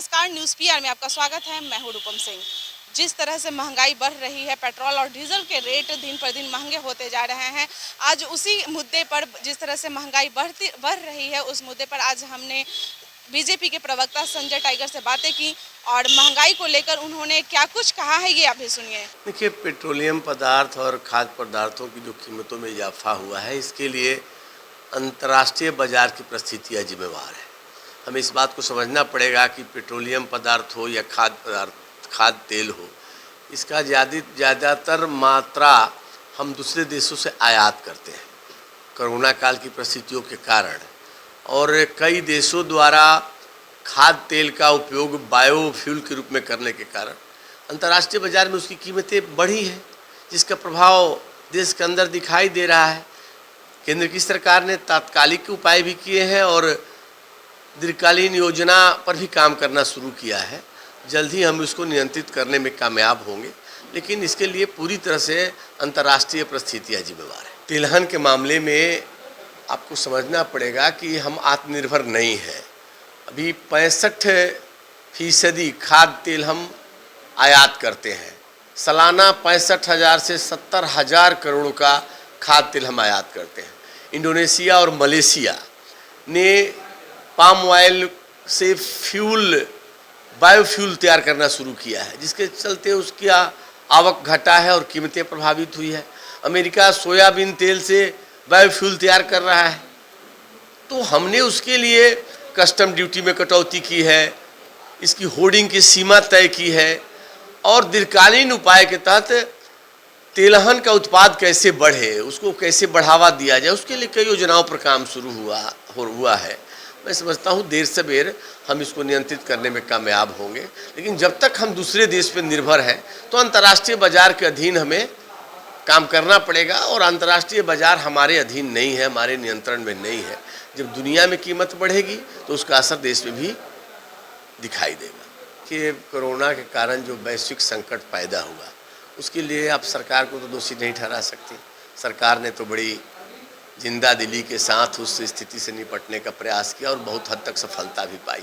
नमस्कार, news PR में आपका स्वागत है। मैं हूं रूपम सिंह। जिस तरह से महंगाई बढ़ रही है, पेट्रोल और डीजल के रेट दिन पर दिन महंगे होते जा रहे हैं। आज उसी मुद्दे पर, जिस तरह से महंगाई बढ़ रही है, उस मुद्दे पर आज हमने बीजेपी के प्रवक्ता संजय टाइगर से बातें की और महंगाई को लेकर उन्होंने क्या कुछ कहा है, ये आप भी सुनिए। देखिए, पेट्रोलियम पदार्थ और खाद्य पदार्थों की जो कीमतों में इजाफा हुआ है, इसके लिए अंतर्राष्ट्रीय बाजार की परिस्थितियाँ जिम्मेवार है। हमें इस बात को समझना पड़ेगा कि पेट्रोलियम पदार्थ हो या खाद्य तेल हो, इसका ज़्यादातर मात्रा हम दूसरे देशों से आयात करते हैं कोरोना काल की परिस्थितियों के कारण। और कई देशों द्वारा खाद्य तेल का उपयोग बायोफ्यूल के रूप में करने के कारण अंतर्राष्ट्रीय बाजार में उसकी कीमतें बढ़ी हैं, जिसका प्रभाव देश के अंदर दिखाई दे रहा है। केंद्र की सरकार ने तात्कालिक उपाय भी किए हैं और दीर्घकालीन योजना पर भी काम करना शुरू किया है। जल्द ही हम इसको नियंत्रित करने में कामयाब होंगे, लेकिन इसके लिए पूरी तरह से अंतर्राष्ट्रीय परिस्थितियाँ जिम्मेवार है। तिलहन के मामले में आपको समझना पड़ेगा कि हम आत्मनिर्भर नहीं हैं। अभी 65% खाद्य तेल हम आयात करते हैं। सालाना 65,000 से 70,000 करोड़ का खाद्य तेल हम आयात करते हैं। इंडोनेशिया और मलेशिया ने पाम ऑयल से बायोफ्यूल तैयार करना शुरू किया है, जिसके चलते उसकी आवक घटा है और कीमतें प्रभावित हुई है। अमेरिका सोयाबीन तेल से बायोफ्यूल तैयार कर रहा है, तो हमने उसके लिए कस्टम ड्यूटी में कटौती की है, इसकी होर्डिंग की सीमा तय की है और दीर्घकालीन उपाय के तहत तिलहन का उत्पाद कैसे बढ़े, उसको कैसे बढ़ावा दिया जाए, उसके लिए कई योजनाओं पर काम शुरू हुआ है। मैं समझता हूँ देर से बेर हम इसको नियंत्रित करने में कामयाब होंगे, लेकिन जब तक हम दूसरे देश पर निर्भर हैं तो अंतर्राष्ट्रीय बाजार के अधीन हमें काम करना पड़ेगा। और अंतर्राष्ट्रीय बाजार हमारे अधीन नहीं है, हमारे नियंत्रण में नहीं है। जब दुनिया में कीमत बढ़ेगी तो उसका असर देश में भी दिखाई देगा। कि कोरोना के कारण जो वैश्विक संकट पैदा हुआ, उसके लिए आप सरकार को तो दोषी नहीं ठहरा सकती। सरकार ने तो बड़ी जिंदा दिली के साथ उस स्थिति से निपटने का प्रयास किया और बहुत हद तक सफलता भी पाई।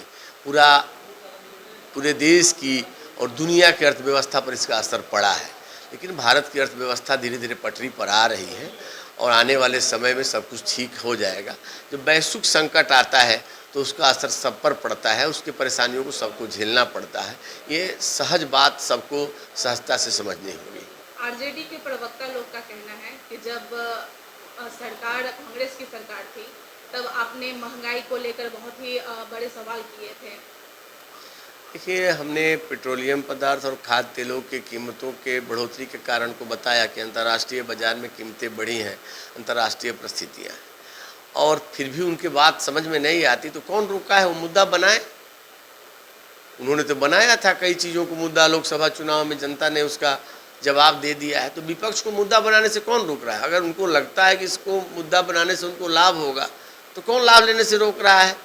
पूरे देश की और दुनिया की अर्थव्यवस्था पर इसका असर पड़ा है, लेकिन भारत की अर्थव्यवस्था धीरे धीरे पटरी पर आ रही है और आने वाले समय में सब कुछ ठीक हो जाएगा। जब वैश्विक संकट आता है तो उसका असर सब पर पड़ता है, उसकी परेशानियों को सबको झेलना पड़ता है। ये सहज बात सबको सहजता से समझनी होगी। आरजेडी के प्रवक्ता लोग का कहना है कि जब सरकार कांग्रेस की सरकार थी, तब आपने महंगाई को लेकर बहुत ही बड़े सवाल किए थे। देखिए, हमने पेट्रोलियम पदार्थ और खाद्य तेलों की कीमतों के बढ़ोतरी के कारण को बताया कि अंतर्राष्ट्रीय बाजार में कीमतें बढ़ी हैं, अंतर्राष्ट्रीय परिस्थितियाँ हैं, और फिर भी उनकी बात समझ में नहीं आती तो कौन रोका है वो मुद्दा बनाए। उन्होंने तो बनाया था कई चीज़ों को मुद्दा, लोकसभा चुनाव में जनता ने उसका जवाब दे दिया है। तो विपक्ष को मुद्दा बनाने से कौन रोक रहा है? अगर उनको लगता है कि इसको मुद्दा बनाने से उनको लाभ होगा तो कौन लाभ लेने से रोक रहा है?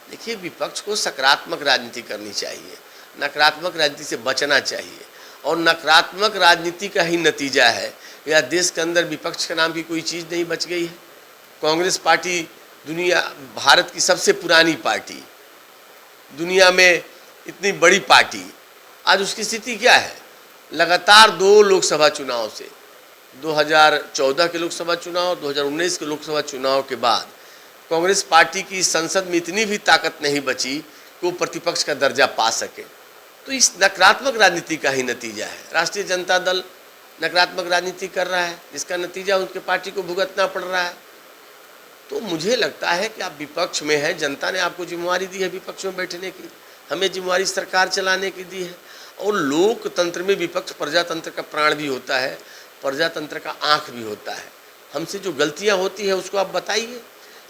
देखिए, विपक्ष को सकारात्मक राजनीति करनी चाहिए, नकारात्मक राजनीति से बचना चाहिए। और नकारात्मक राजनीति का ही नतीजा है या देश के अंदर विपक्ष के नाम की कोई चीज़ नहीं बच गई है। कांग्रेस पार्टी भारत की सबसे पुरानी पार्टी, दुनिया में इतनी बड़ी पार्टी, आज उसकी स्थिति क्या है? लगातार 2 लोकसभा चुनाव से 2014 के लोकसभा चुनाव, 2019 के लोकसभा चुनाव के बाद कांग्रेस पार्टी की संसद में इतनी भी ताकत नहीं बची कि वो प्रतिपक्ष का दर्जा पा सके। तो इस नकारात्मक राजनीति का ही नतीजा है। राष्ट्रीय जनता दल नकारात्मक राजनीति कर रहा है, जिसका नतीजा उनके पार्टी को भुगतना पड़ रहा है। तो मुझे लगता है कि आप विपक्ष में हैं, जनता ने आपको जिम्मेवारी दी है विपक्ष में बैठने की, हमें जिम्मेवारी सरकार चलाने की दी है। और लोकतंत्र में विपक्ष प्रजातंत्र का प्राण भी होता है, प्रजातंत्र का आँख भी होता है। हमसे जो गलतियाँ होती है उसको आप बताइए,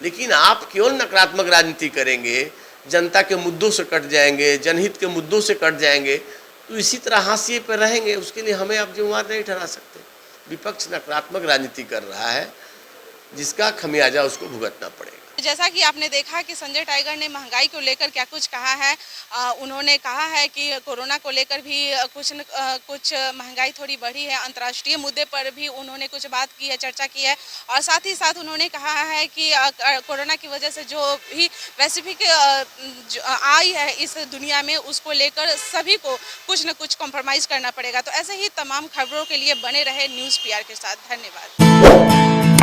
लेकिन आप केवल नकारात्मक राजनीति करेंगे, जनता के मुद्दों से कट जाएंगे, जनहित के मुद्दों से कट जाएंगे, तो इसी तरह हाशिए पर रहेंगे। उसके लिए हमें आप जिम्मेवार नहीं ठहरा सकते। विपक्ष नकारात्मक राजनीति कर रहा है, जिसका खमियाजा उसको भुगतना पड़ेगा। जैसा कि आपने देखा कि संजय टाइगर ने महंगाई को लेकर क्या कुछ कहा है। उन्होंने कहा है कि कोरोना को लेकर भी कुछ महंगाई थोड़ी बढ़ी है। अंतर्राष्ट्रीय मुद्दे पर भी उन्होंने कुछ बात की है, चर्चा की है और साथ ही साथ उन्होंने कहा है कि कोरोना की वजह से जो भी वैश्विक आई है इस दुनिया में, उसको लेकर सभी को कुछ न कुछ कॉम्प्रोमाइज़ करना पड़ेगा। तो ऐसे ही तमाम खबरों के लिए बने रहे न्यूज़ पीआर के साथ। धन्यवाद।